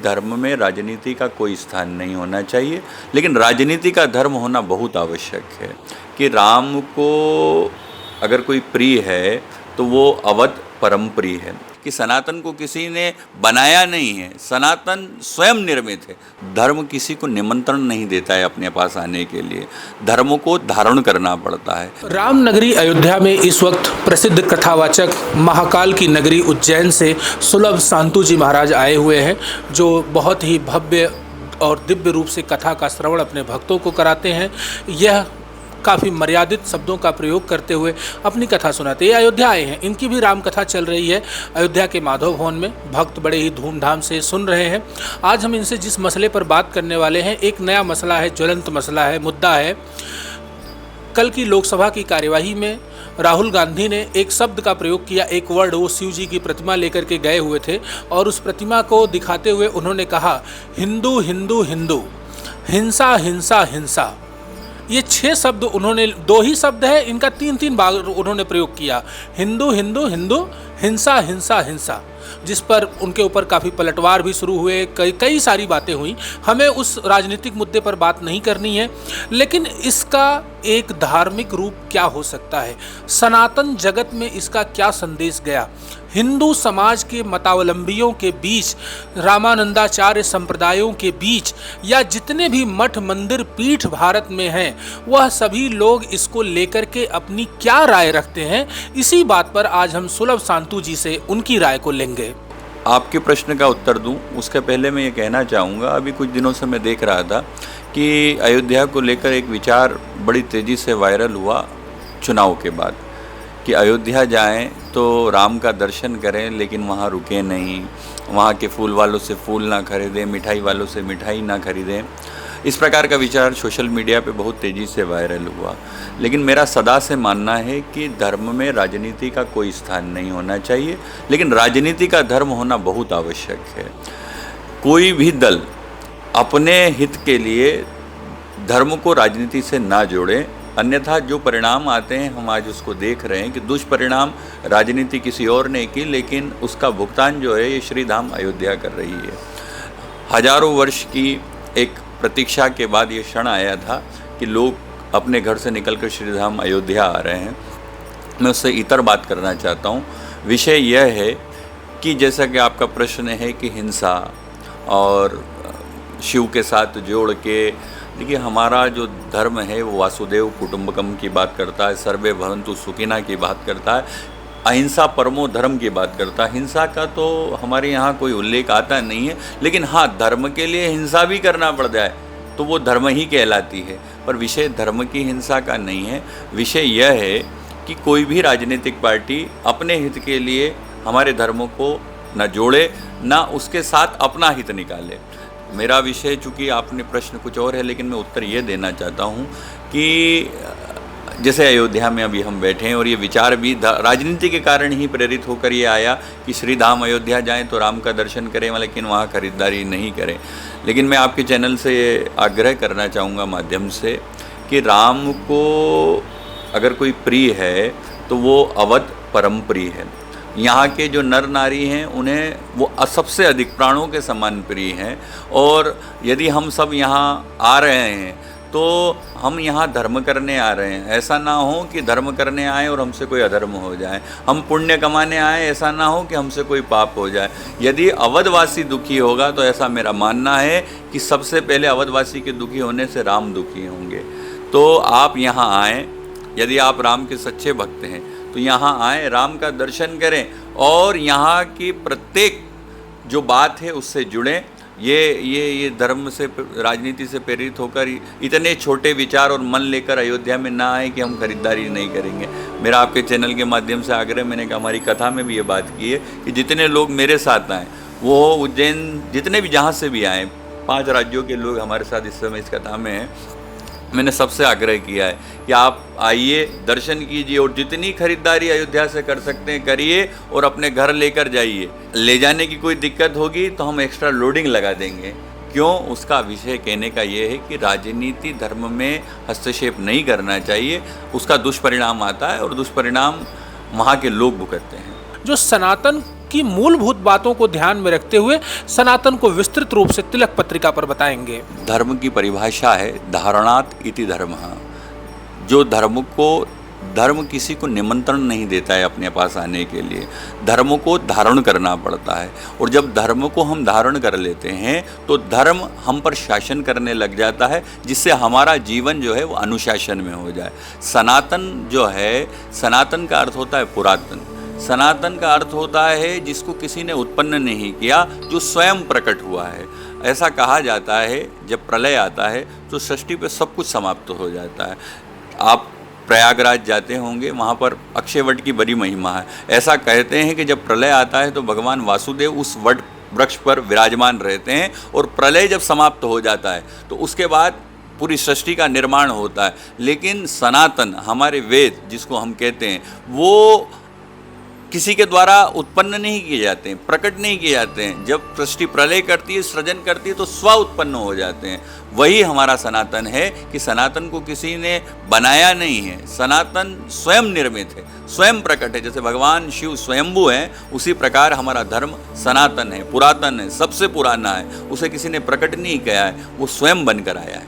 धर्म में राजनीति का कोई स्थान नहीं होना चाहिए, लेकिन राजनीति का धर्म होना बहुत आवश्यक है। कि राम को अगर कोई प्रिय है तो वो अवध परम प्रिय है। कि सनातन को किसी ने बनाया नहीं है, सनातन स्वयं निर्मित है। धर्म किसी को निमंत्रण नहीं देता है अपने पास आने के लिए, धर्म को धारण करना पड़ता है। राम नगरी अयोध्या में इस वक्त प्रसिद्ध कथावाचक महाकाल की नगरी उज्जैन से सुलभ शांतु जी महाराज आए हुए हैं, जो बहुत ही भव्य और दिव्य रूप से कथा का श्रवण अपने भक्तों को कराते हैं। यह काफ़ी मर्यादित शब्दों का प्रयोग करते हुए अपनी कथा सुनाते हैं। ये अयोध्या आए हैं, इनकी भी राम कथा चल रही है अयोध्या के माधव भवन में। भक्त बड़े ही धूमधाम से सुन रहे हैं। आज हम इनसे जिस मसले पर बात करने वाले हैं, एक नया मसला है, ज्वलंत मसला है, मुद्दा है। कल की लोकसभा की कार्यवाही में राहुल गांधी ने एक शब्द का प्रयोग किया, एक वर्ड, वो शिव जी की प्रतिमा लेकर के गए हुए थे और उस प्रतिमा को दिखाते हुए उन्होंने कहा हिंदू हिंदू हिंदू, हिंसा हिंसा हिंसा। ये 6 शब्द उन्होंने, 2 ही शब्द है, इनका 3-3 बार उन्होंने प्रयोग किया, हिंदू हिंदू हिंदू, हिंसा हिंसा हिंसा, जिस पर उनके ऊपर काफ़ी पलटवार भी शुरू हुए, कई सारी बातें हुई। हमें उस राजनीतिक मुद्दे पर बात नहीं करनी है, लेकिन इसका एक धार्मिक रूप क्या हो सकता है, सनातन जगत में इसका क्या संदेश गया, हिंदू समाज के मतावलंबियों के बीच, रामानंदाचार्य संप्रदायों के बीच, या जितने भी मठ मंदिर पीठ भारत में हैं, वह सभी लोग इसको लेकर के अपनी क्या राय रखते हैं, इसी बात पर आज हम सुलभ शांतु जी से उनकी राय को लेंगे। आपके प्रश्न का उत्तर दूं उसके पहले मैं ये कहना चाहूँगा, अभी कुछ दिनों से मैं देख रहा था कि अयोध्या को लेकर एक विचार बड़ी तेज़ी से वायरल हुआ चुनाव के बाद, कि अयोध्या जाएं तो राम का दर्शन करें लेकिन वहाँ रुके नहीं, वहाँ के फूल वालों से फूल ना खरीदें, मिठाई वालों से मिठाई ना खरीदें। इस प्रकार का विचार सोशल मीडिया पे बहुत तेज़ी से वायरल हुआ। लेकिन मेरा सदा से मानना है कि धर्म में राजनीति का कोई स्थान नहीं होना चाहिए, लेकिन राजनीति का धर्म होना बहुत आवश्यक है। कोई भी दल अपने हित के लिए धर्म को राजनीति से ना जोड़े, अन्यथा जो परिणाम आते हैं हम आज उसको देख रहे हैं कि दुष्परिणाम राजनीति किसी और ने की, लेकिन उसका भुगतान जो है ये श्री धाम अयोध्या कर रही है। हजारों वर्ष की एक प्रतीक्षा के बाद ये क्षण आया था कि लोग अपने घर से निकलकर श्री धाम अयोध्या आ रहे हैं। मैं उससे इतर बात करना चाहता हूँ। विषय यह है कि जैसा कि आपका प्रश्न है कि हिंसा और शिव के साथ जोड़ के, देखिए हमारा जो धर्म है वो वासुदेव कुटुंबकम की बात करता है, सर्वे भवन्तु सुखिना की बात करता है, अहिंसा परमो धर्म की बात करता है। हिंसा का तो हमारे यहाँ कोई उल्लेख आता नहीं है, लेकिन हाँ धर्म के लिए हिंसा भी करना पड़ जाए तो वो धर्म ही कहलाती है। पर विषय धर्म की हिंसा का नहीं है, विषय यह है कि कोई भी राजनीतिक पार्टी अपने हित के लिए हमारे धर्मों को न जोड़े, ना उसके साथ अपना हित निकाले। मेरा विषय, चूँकि आपने प्रश्न कुछ और है, लेकिन मैं उत्तर ये देना चाहता हूँ कि जैसे अयोध्या में अभी हम बैठे हैं और ये विचार भी राजनीति के कारण ही प्रेरित होकर ये आया कि श्री धाम अयोध्या जाएं तो राम का दर्शन करें, लेकिन वहाँ खरीदारी नहीं करें। लेकिन मैं आपके चैनल से आग्रह करना चाहूँगा माध्यम से कि राम को अगर कोई प्रिय है तो वो अवध परम प्रिय है। यहाँ के जो नर नारी हैं उन्हें वो सबसे अधिक प्राणों के समान प्रिय हैं। और यदि हम सब यहाँ आ रहे हैं तो हम यहाँ धर्म करने आ रहे हैं। ऐसा ना हो कि धर्म करने आए और हमसे कोई अधर्म हो जाए, हम पुण्य कमाने आए, ऐसा ना हो कि हमसे कोई पाप हो जाए। यदि अवधवासी दुखी होगा तो ऐसा मेरा मानना है कि सबसे पहले अवधवासी के दुखी होने से राम दुखी होंगे। तो आप यहाँ आएँ, यदि आप राम के सच्चे भक्त हैं तो यहाँ आएँ, राम का दर्शन करें और यहाँ की प्रत्येक जो बात है उससे जुड़ें। ये धर्म से, राजनीति से प्रेरित होकर इतने छोटे विचार और मन लेकर अयोध्या में ना आए कि हम खरीदारी नहीं करेंगे। मेरा आपके चैनल के माध्यम से आग्रह, मैंने कहा हमारी कथा में भी ये बात की है कि जितने लोग मेरे साथ आएँ, वो उज्जैन जितने भी जहाँ से भी आएँ, 5 राज्यों के लोग हमारे साथ इस समय इस कथा में हैं। मैंने सबसे आग्रह किया है कि आप आइए, दर्शन कीजिए और जितनी खरीदारी अयोध्या से कर सकते हैं करिए और अपने घर लेकर जाइए। ले जाने की कोई दिक्कत होगी तो हम एक्स्ट्रा लोडिंग लगा देंगे। क्यों? उसका विषय कहने का ये है कि राजनीति धर्म में हस्तक्षेप नहीं करना चाहिए, उसका दुष्परिणाम आता है और दुष्परिणाम वहाँ के लोग भुगतते हैं। जो सनातन की मूलभूत बातों को ध्यान में रखते हुए सनातन को विस्तृत रूप से तिलक पत्रिका पर बताएंगे। धर्म की परिभाषा है धारणात इति धर्मः। जो धर्म किसी को निमंत्रण नहीं देता है अपने पास आने के लिए, धर्म को धारण करना पड़ता है। और जब धर्म को हम धारण कर लेते हैं तो धर्म हम पर शासन करने लग जाता है, जिससे हमारा जीवन जो है वो अनुशासन में हो जाए। सनातन जो है, सनातन का अर्थ होता है पुरातन। सनातन का अर्थ होता है जिसको किसी ने उत्पन्न नहीं किया, जो स्वयं प्रकट हुआ है। ऐसा कहा जाता है जब प्रलय आता है तो सृष्टि पे सब कुछ समाप्त हो जाता है। आप प्रयागराज जाते होंगे, वहाँ पर अक्षय वट की बड़ी महिमा है। ऐसा कहते हैं कि जब प्रलय आता है तो भगवान वासुदेव उस वट वृक्ष पर विराजमान रहते हैं, और प्रलय जब समाप्त हो जाता है तो उसके बाद पूरी सृष्टि का निर्माण होता है। लेकिन सनातन, हमारे वेद जिसको हम कहते हैं, वो किसी के द्वारा उत्पन्न नहीं किए जाते हैं, प्रकट नहीं किए जाते हैं। जब सृष्टि प्रलय करती है, सृजन करती है, तो स्व उत्पन्न हो जाते हैं। वही हमारा सनातन है कि सनातन को किसी ने बनाया नहीं है, सनातन स्वयं निर्मित है, स्वयं प्रकट है। जैसे भगवान शिव स्वयंभू हैं, उसी प्रकार हमारा धर्म सनातन है, पुरातन है, सबसे पुराना है। उसे किसी ने प्रकट नहीं किया है, वो स्वयं बनकर आया है।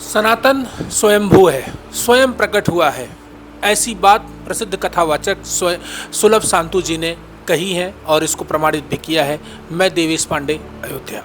सनातन स्वयंभू है, स्वयं प्रकट हुआ है, ऐसी बात प्रसिद्ध कथावाचक सुलभ शांतु जी ने कही है और इसको प्रमाणित भी किया है। मैं देवेश पांडे, अयोध्या।